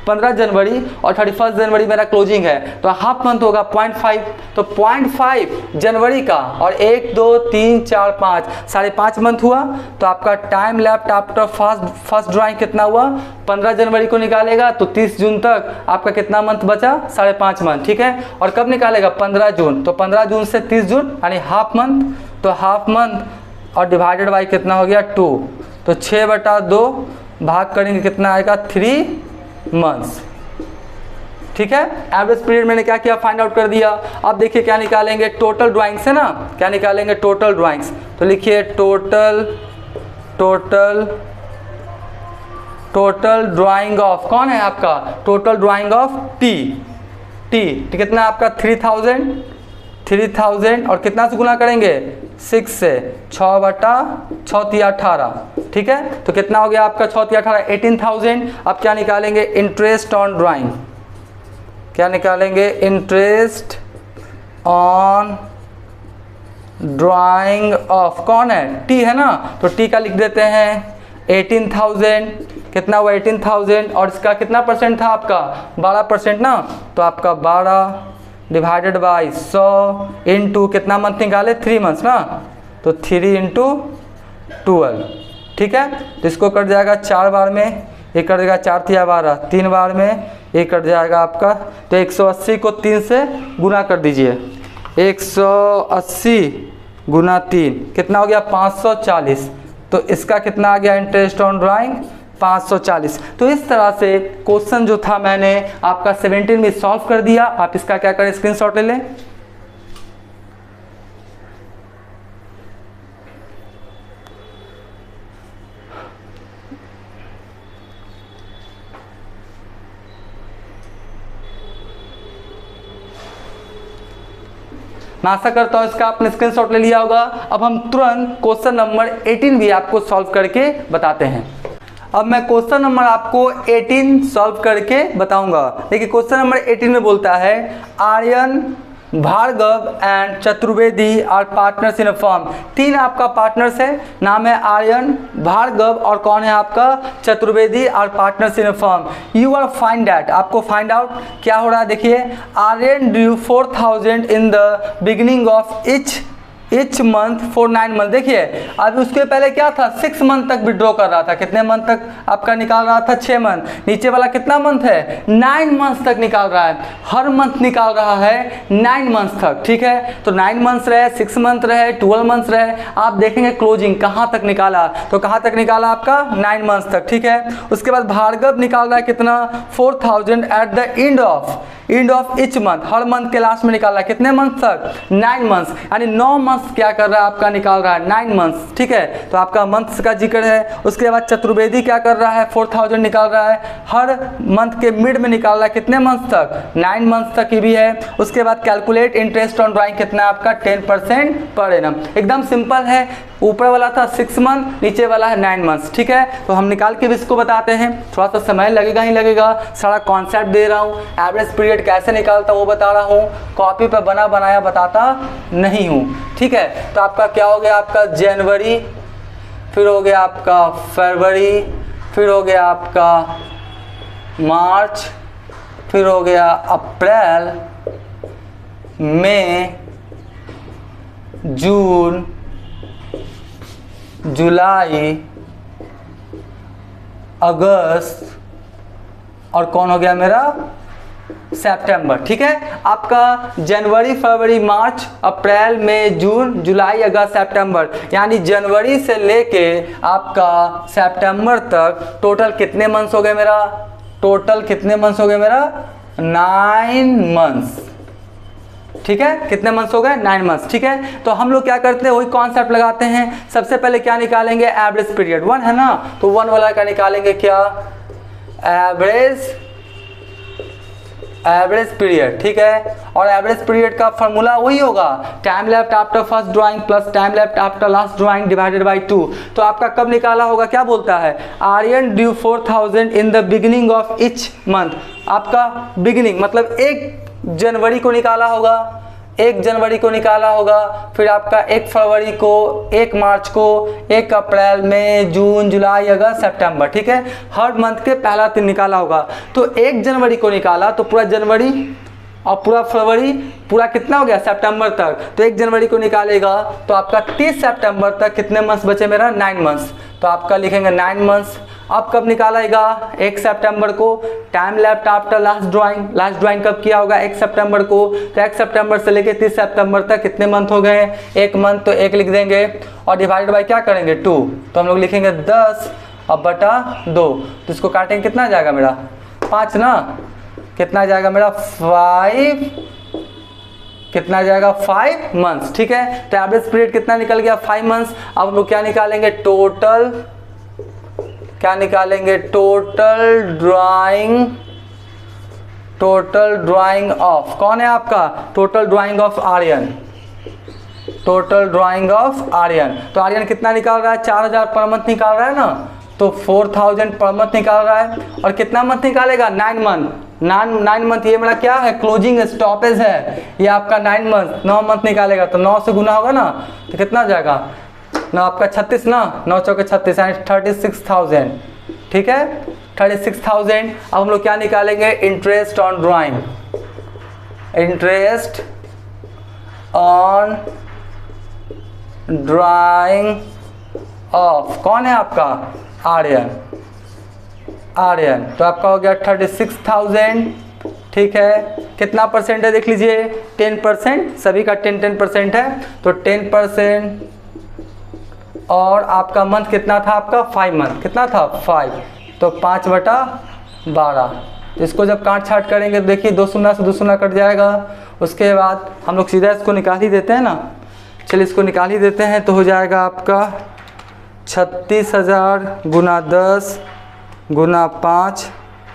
15 जनवरी और 31 जनवरी मेरा क्लोजिंग है, तो हाफ मंथ होगा 0.5, तो 0.5 जनवरी का और 1 2 3 4 5 5.5 मंथ हुआ। तो आपका time left after first drawing कितना हुआ, 15 जनवरी को निकालेगा तो 30 जून तक आपका कितना मंथ बचा, 5.5 मंथ, ठीक है। और कब निकालेगा, 15 जून, तो 15 जून से 30 जून यानी हाफ मंथ, तो हाफ मंथ और डिवाइडेड बाई कितना हो गया 2, तो 6/2 भाग करेंगे कितना आएगा 3 मंथ्स, ठीक है। एवरेज पीरियड मैंने क्या किया, फाइंड आउट कर दिया। अब देखिए क्या निकालेंगे, टोटल ड्राइंग्स है ना, क्या निकालेंगे, टोटल ड्राइंग्स। तो लिखिए टोटल ड्राइंग ऑफ, कौन है आपका, टोटल ड्राइंग ऑफ टी कितना आपका 3000 और कितना से गुना करेंगे 6 से, 6/6 18, ठीक है। तो कितना हो गया आपका 6 18 18,000। अब क्या निकालेंगे, इंटरेस्ट ऑन ड्राइंग, क्या निकालेंगे, इंटरेस्ट ऑन ड्राइंग ऑफ, कौन है, टी है ना, तो टी का लिख देते हैं 18,000, कितना हुआ 18,000 और इसका कितना परसेंट था आपका 12% ना, तो आपका 12 डिवाइडेड बाई 100 इंटू कितना मंथ निकाले 3 मंथ्स ना, तो 3 इंटू 12, ठीक है। तो इसको कट जाएगा 4 बार में, एक कट जाएगा 4 3 12, 3 बार में एक कट जाएगा आपका, तो 180 को 3 से गुना कर दीजिए, 180 गुना 3 कितना हो गया 540, तो इसका कितना आ गया इंटरेस्ट ऑन ड्राइंग 540। तो इस तरह से क्वेश्चन जो था मैंने आपका 17 में सॉल्व कर दिया। आप इसका क्या करें, स्क्रीनशॉट ले लें। मैं आशा करता हूँ इसका आपने स्क्रीनशॉट ले लिया होगा। अब हम तुरंत क्वेश्चन नंबर 18 भी आपको सॉल्व करके बताते हैं। अब मैं क्वेश्चन नंबर आपको 18 सॉल्व करके बताऊंगा। देखिए क्वेश्चन नंबर 18 में बोलता है Aryan, Bhargava and Chaturvedi are partners in a firm. 3 आपका पार्टनर्स है, नाम है आर्यन, भार्गव और कौन है आपका Chaturvedi are partners in a firm. You are find that, आपको फाइंड आउट क्या हो रहा है। देखिए Aryan due 4,000 in the beginning of each month for 9 month. देखिए अब उसके पहले क्या था 6 मंथ तक विड्रॉ कर रहा था, कितने मंथ तक आपका निकाल रहा था 6 मंथ। नीचे वाला कितना मंथ है 9 मंथ तक निकाल रहा है, हर मंथ निकाल रहा है 9 मंथ तक, ठीक है। तो 9 मंथ रहे, 6 मंथ रहे, 12 मंथ रहे, आप देखेंगे क्लोजिंग कहाँ तक निकाला, तो कहाँ तक निकाला आपका 9 मंथ तक, ठीक है। उसके बाद भार्गव निकाल रहा है कितना 4,000 eight the end of each month, her month के लास्ट में निकाल रहा है कितने मंथ तक 9 मंथ्स, यानी 9 मंथ्स क्या कर रहा है आपका निकाल रहा है 9 मंथ्स, ठीक है। तो आपका मंथ्स का जिक्र है। उसके बाद चतुर्वेदी क्या कर रहा है 4,000 निकाल रहा है, हर मंथ के मिड में निकाल रहा है कितने मंथ तक 9 मंथ तक की भी है। उसके बाद कैलकुलेट इंटरेस्ट ऑन ड्राइंग कितना आपका 10% पर एनम, एकदम सिंपल है। ऊपर वाला था 6 मंथ, नीचे वाला है 9 मंथ्स, ठीक है। तो हम निकाल के भी इसको बताते हैं, थोड़ा सा समय लगेगा ही लगेगा, सारा कॉन्सेप्ट दे रहा हूँ, एवरेज पीरियड कैसे निकालता वो बता रहा हूँ, कॉपी पर बना बनाया बताता नहीं हूँ, ठीक है। तो आपका क्या हो गया आपका जनवरी, फिर हो गया आपका फरवरी, फिर हो गया आपका मार्च, फिर हो गया अप्रैल, मई, जून, जुलाई, अगस्त और कौन हो गया मेरा सितंबर, ठीक है। आपका जनवरी, फरवरी, मार्च, अप्रैल, मई, जून, जुलाई, अगस्त, सितंबर, यानी जनवरी से लेके आपका सितंबर तक टोटल कितने मंथ्स हो गए मेरा, टोटल कितने मंथ्स हो गए मेरा 9 मंथ्स, ठीक है। कितने मंथ्स हो गए 9 मंथ्स, ठीक है। तो हम लोग क्या करते हैं वही कॉन्सेप्ट लगाते हैं। सबसे पहले क्या निकालेंगे एवरेज पीरियड 1 है ना, तो 1 वाला का निकालेंगे क्या एवरेज पीरियड, ठीक है। और एवरेज पीरियड का फॉर्मूला वही होगा time left after first drawing plus time left after last drawing divided by 2। तो आपका कब निकाला होगा, क्या बोलता है Aryan due 4,000 in the beginning of each month. आपका बिगिनिंग मतलब 1 जनवरी को निकाला होगा, 1 जनवरी को निकाला होगा, फिर आपका 1 फरवरी को, 1 मार्च को, 1 अप्रैल, मई, जून, जुलाई, अगस्त, सितंबर, ठीक है, हर मंथ के पहला दिन निकाला होगा। तो 1 जनवरी को निकाला तो पूरा जनवरी और पूरा फरवरी, पूरा कितना हो गया सितंबर तक। तो 1 जनवरी को निकालेगा तो आपका 30 सितंबर तक कितने मंथ्स बचे मेरा, 9 मंथ्स। तो आपका लिखेंगे 9 मंथ्स। अब कब निकालेगा, 1 सितंबर को। Time left after last drawing कब किया होगा, 1 सितंबर को। तो 1 सितंबर से लेके 30 सितंबर तक कितने मंथ हो गए, 1 मंथ, तो 1 लिख देंगे और डिवाइडेड बाय क्या करेंगे 2। तो हम लोग लिखेंगे 10 और बटा 2। तो इसको काटेंगे कितना जाएगा मेरा 5 ना, कितना जाएगा मेरा 5, कितना जाएगा 5 मंथ्स, ठीक है। तो एवरेज पीरियड कितना निकल गया 5 मंथ्स। अब हम लोग क्या निकालेंगे, टोटल, क्या निकालेंगे, टोटल ड्राइंग ऑफ, कौन है आपका, total drawing of Aryan, total drawing of Aryan. तो आर्यन कितना निकाल रहा है, 4000 पर मंथ निकाल रहा है ना, तो 4000 पर मंथ निकाल रहा है। और कितना मंथ निकालेगा, 9 मंथ। 9 मंथ, ये मेरा क्या है, क्लोजिंग स्टॉपेज है, ये आपका 9 मंथ, 9 मंथ निकालेगा। तो 9 से गुना होगा ना, तो कितना हो जाएगा, ना आपका 36 ना, 9 चौके 36 यानी 36,000, ठीक है, 36,000। अब हम लोग क्या निकालेंगे, interest on drawing, interest on drawing of, कौन है आपका, आर्यन। तो आपका हो गया 36,000, ठीक है। कितना परसेंट है देख लीजिए, 10%, सभी का 10% है, तो 10%। और आपका मंथ कितना था, आपका 5 मंथ, कितना था 5, तो 5/12। तो इसको जब काट छाट करेंगे तो देखिए 2 शून्य से 2 शून्य कट जाएगा। उसके बाद हम लोग सीधा इसको निकाल ही देते हैं ना, चलिए इसको निकाल ही देते हैं। तो हो जाएगा आपका 36,000 गुना 10 गुना 5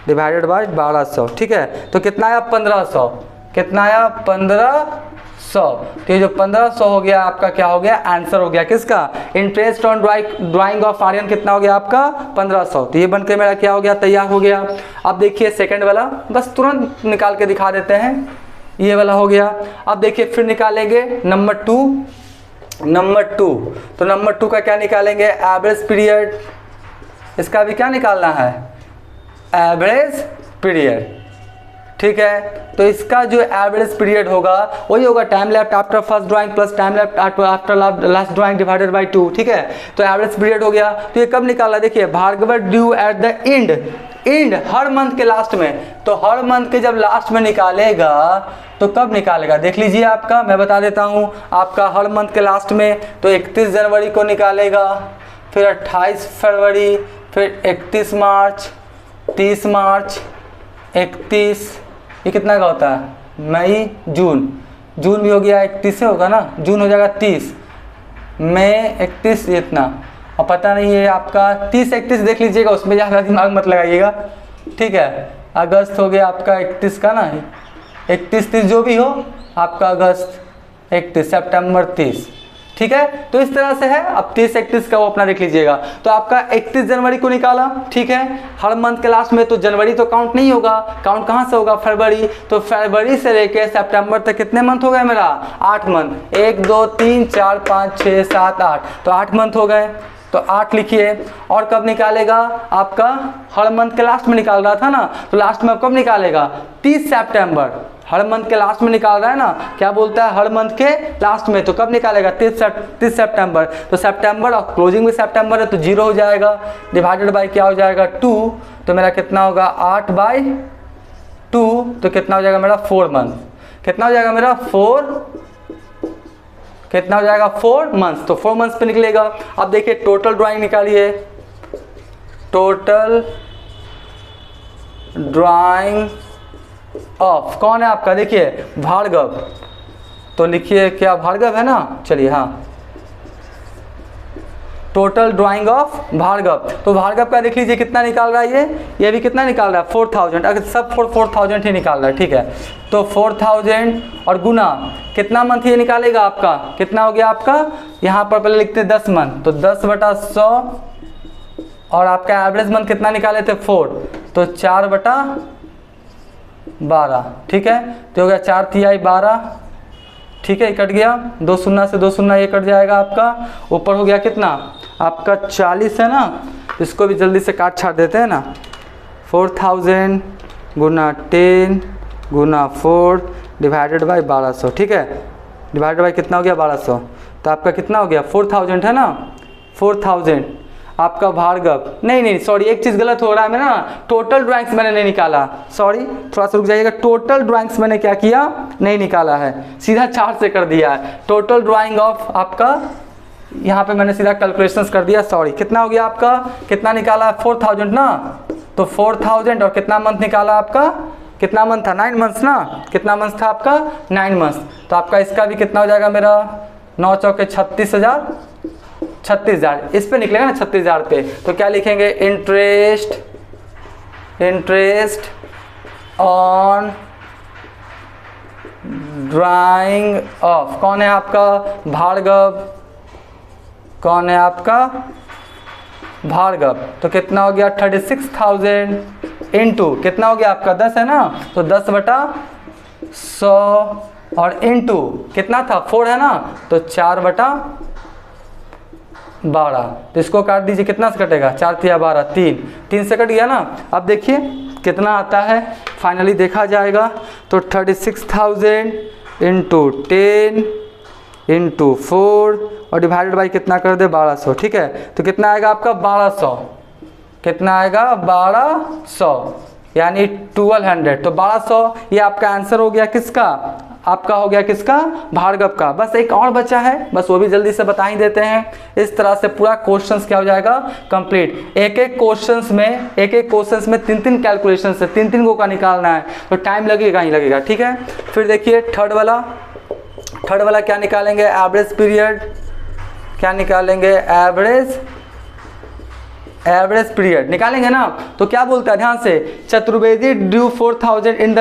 डिवाइडेड बाय 1200, ठीक है। तो कितना आया 1500, कितना आया 1500। तो ये जो 1500 हो गया आपका क्या हो गया, आंसर हो गया किसका, interest on drawing of Aryan कितना हो गया आपका 1500। तो ये बनके मेरा क्या हो गया, तैयार हो गया। अब देखिए सेकंड वाला, बस तुरंत निकाल के दिखा देते हैं, ये वाला हो गया। अब देखिए फिर निकालेंगे नंबर 2। तो नंबर 2 का क्या निकालेंगे, एवरेज पीरियड, इसका भी क्या निकालना है, एवरेज पीरियड, ठीक है। तो इसका जो एवरेज पीरियड होगा वही होगा time left after first drawing plus time left after last drawing divided by 2, ठीक है। तो एवरेज पीरियड हो गया। तो ये कब निकाला, देखिए Bhargava due at the end हर मंथ के लास्ट में। तो हर मंथ के जब लास्ट में निकालेगा तो कब निकालेगा, देख लीजिए आपका, मैं बता देता हूँ। आपका हर मंथ के लास्ट में तो 31 जनवरी को निकालेगा, फिर 28 फरवरी, फिर 31 मार्च, 30 मार्च, 31, ये कितना का होता है, मई, जून भी हो गया 31 से होगा ना, जून हो जाएगा 30, मई 31, इतना। और पता नहीं है आपका 30-31 देख लीजिएगा, उसमें ज़्यादा दिमाग मत लगाइएगा, ठीक है। अगस्त हो गया आपका 31 का ना, 31-30 जो भी हो आपका, अगस्त 31, सितंबर 30, ठीक है। तो इस तरह से है। अब 30-31 का वो अपना देख लीजिएगा। तो आपका 31 जनवरी को निकाला, ठीक है। हर मंथ के लास्ट में तो जनवरी तो काउंट नहीं होगा, काउंट कहाँ से होगा, फरवरी। तो फरवरी से लेके सितंबर तक कितने मंथ हो गए मेरा, 8 मंथ, 1 2 3 4 5 6 7 8, तो 8 मंथ हो गए। तो 8 लिखिए। और कब निकालेगा, आपका हर मंथ के लास्ट में निकाल रहा था ना, तो लास्ट में कब निकालेगा, 30 सितंबर, हर मंथ के लास्ट में निकाल रहा है ना, क्या बोलता है, हर मंथ के लास्ट में। तो कब निकालेगा, 30 सितंबर। तो सितंबर और क्लोजिंग में सितंबर है तो 0 हो जाएगा, डिवाइडेड बाय क्या हो जाएगा 2। तो मेरा कितना होगा 8/2, तो कितना हो जाएगा मेरा 4 मंथ, कितना हो जाएगा मेरा 4 मंथ्स। तो 4 मंथ्स पे निकलेगा। अब देखिए टोटल ड्राइंग निकालिए, टोटल ड्राइंग ऑफ, कौन है आपका, देखिए भार्गव। तो लिखिए क्या भार्गव है ना, चलिए हाँ, टोटल ड्राइंग ऑफ भार्गव। तो भार्गव का देख लीजिए कितना निकाल रहा है, ये भी कितना निकाल रहा है 4000, अगर सब 4000 ही निकाल रहा है, ठीक है। तो 4000 और गुना कितना मंथ ये निकालेगा आपका, कितना हो गया आपका, यहाँ पर पहले लिखते हैं 10 मंथ, तो 10/100। और आपका एवरेज मंथ कितना निकाले थे 4, तो 4/12, ठीक है। तो हो गया 4 तिहाई 12, ठीक है, कट गया, 2 शून्य से 2 शून्य ये कट जाएगा आपका। ऊपर हो गया कितना आपका 40 है ना, इसको भी जल्दी से काट छाट देते हैं ना। 4000 गुना 10 गुना 4 डिवाइडेड बाई 1200, ठीक है, डिवाइडेड बाई कितना हो गया 1200, तो आपका कितना हो गया 4000 है ना। 4000 आपका भार्गव, नहीं सॉरी एक चीज़ गलत हो रहा है मेरा ना, टोटल ड्राइंग्स मैंने नहीं निकाला, सॉरी थोड़ा सा रुक जाइएगा। टोटल ड्राइंग्स मैंने क्या किया, नहीं निकाला है, सीधा 4 से कर दिया है। टोटल ड्राइंग ऑफ आपका यहाँ पे मैंने सीधा कैलकुलेशंस कर दिया, सॉरी। कितना हो गया आपका, कितना निकाला 4000 ना, तो 4000 और कितना मंथ निकाला आपका, कितना मंथ था 9 मंथ्स ना, कितना मंथ था आपका 9 मंथ्स। तो आपका इसका भी कितना हो जाएगा मेरा 9 चौके 36,000 इस पे निकलेगा ना 36,000 पे। तो क्या लिखेंगे, इंटरेस्ट ऑन ड्राइंग ऑफ, कौन है आपका भार्गव, कौन है आपका भार्गव। तो कितना हो गया 36,000 इंटू कितना हो गया आपका 10 है ना, तो 10/100 और इंटू कितना था 4 है ना, तो 4/12। तो इसको काट दीजिए, कितना से कटेगा 4 3 12 3 से कट गया ना। अब देखिए कितना आता है फाइनली देखा जाएगा। तो 36,000 इंटू 10 इंटू 4 और डिवाइडेड बाई कितना कर दे 1200, ठीक है। तो कितना आएगा आपका 1200, कितना आएगा 1200 यानी 1200। तो 1200 ये आपका आंसर हो गया किसका, आपका हो गया किसका, भार्गव का। बस एक और बचा है, बस वो भी जल्दी से बता ही देते हैं। इस तरह से पूरा क्वेश्चंस क्या हो जाएगा कंप्लीट। एक एक क्वेश्चंस में 3 कैलकुलेशंस है, 3 को का निकालना है, तो टाइम लगेगा ही लगेगा, ठीक है। फिर देखिए थर्ड वाला क्या निकालेंगे, एवरेज पीरियड, क्या निकालेंगे एवरेज पीरियड निकालेंगे ना। तो क्या बोलता है ध्यान से, Chaturvedi due 4000 in the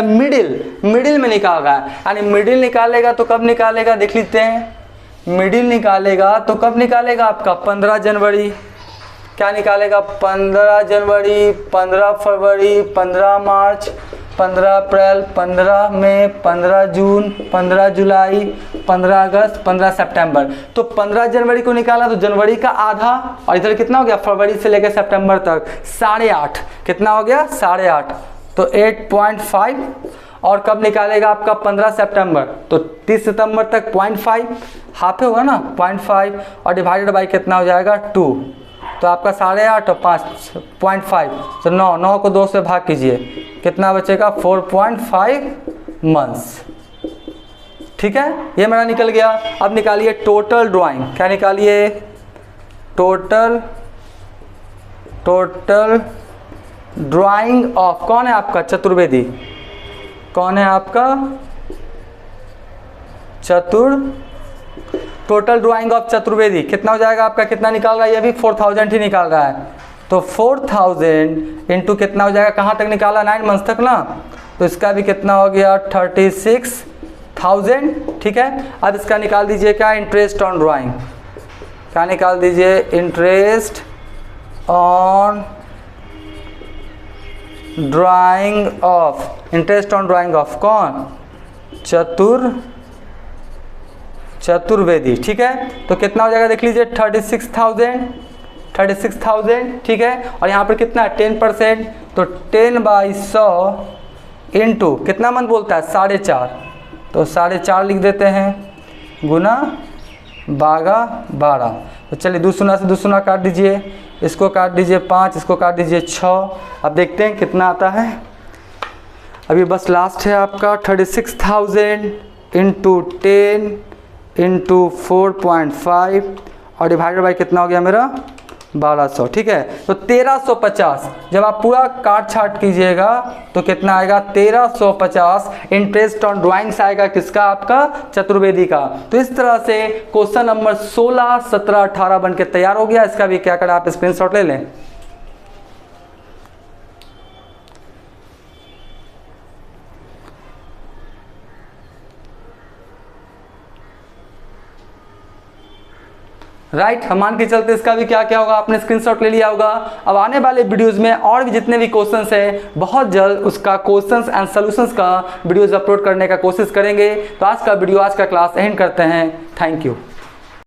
middle में निकाल रहा है, यानी मिडिल निकालेगा तो कब निकालेगा देख लेते हैं। मिडिल निकालेगा तो कब निकालेगा आपका 15 जनवरी, क्या निकालेगा 15 जनवरी, 15 फरवरी, 15 मार्च, 15 अप्रैल, 15 मई, 15 जून, 15 जुलाई, 15 अगस्त, 15 सितंबर। तो 15 जनवरी को निकाला तो जनवरी का आधा, और इधर कितना हो गया फरवरी से लेकर सितंबर तक 8.5, कितना हो गया 8.5, तो 8.5। और कब निकालेगा आपका 15 सितंबर, तो 30 सितंबर तक 0.5, हाफ होगा ना 0.5 और डिवाइडेड बाई कितना हो जाएगा 2। तो आपका 8.5 और 5.5, तो 9 को 2 से भाग कीजिए, कितना बचेगा 4.5 मंथ्स, ठीक है। ये मेरा निकल गया। अब निकालिए टोटल ड्राइंग, क्या निकालिए टोटल ड्राइंग ऑफ, कौन है आपका चतुर्वेदी, कौन है आपका टोटल ड्राइंग ऑफ चतुर्वेदी कितना हो जाएगा आपका, कितना निकाल रहा है, ये भी 4000 ही निकाल रहा है। तो 4000 इंटू कितना हो जाएगा, कहाँ तक निकाला 9 मंथ तक ना, तो इसका भी कितना हो गया 36,000, ठीक है। अब इसका निकाल दीजिए क्या, इंटरेस्ट ऑन ड्राइंग, क्या निकाल दीजिए interest on drawing of, interest on drawing of कौन, चतुर्वेदी, ठीक है। तो कितना हो जाएगा देख लीजिए 36,000, ठीक है। और यहाँ पर कितना है 10%, तो 10/100 इंटू कितना मंथ बोलता है 4.5, तो 4.5 लिख देते हैं गुना 12। तो चलिए 2 शून्य से 2 शून्य काट दीजिए, इसको काट दीजिए 5, इसको काट दीजिए 6। अब देखते हैं कितना आता है। अभी बस लास्ट है आपका 36,000 इंटू 10 इंटू 4.5 और डिवाइडेड बाई कितना हो गया मेरा 1200, ठीक है। तो 1350 जब आप पूरा काट छाट कीजिएगा तो कितना आएगा 1350 इंटरेस्ट ऑन ड्राइंग्स आएगा किसका, आपका चतुर्वेदी का। तो इस तरह से क्वेश्चन नंबर 16, 17, 18 बन के तैयार हो गया। इसका भी क्या करें आप स्क्रीनशॉट ले लें। राइट, हम मान के चलते इसका भी क्या क्या होगा, आपने स्क्रीनशॉट ले लिया होगा। अब आने वाले वीडियोस में और भी जितने भी क्वेश्चंस हैं बहुत जल्द उसका क्वेश्चंस एंड सॉल्यूशंस का वीडियोस अपलोड करने का कोशिश करेंगे। तो आज का वीडियो, आज का क्लास एंड करते हैं। Thank you.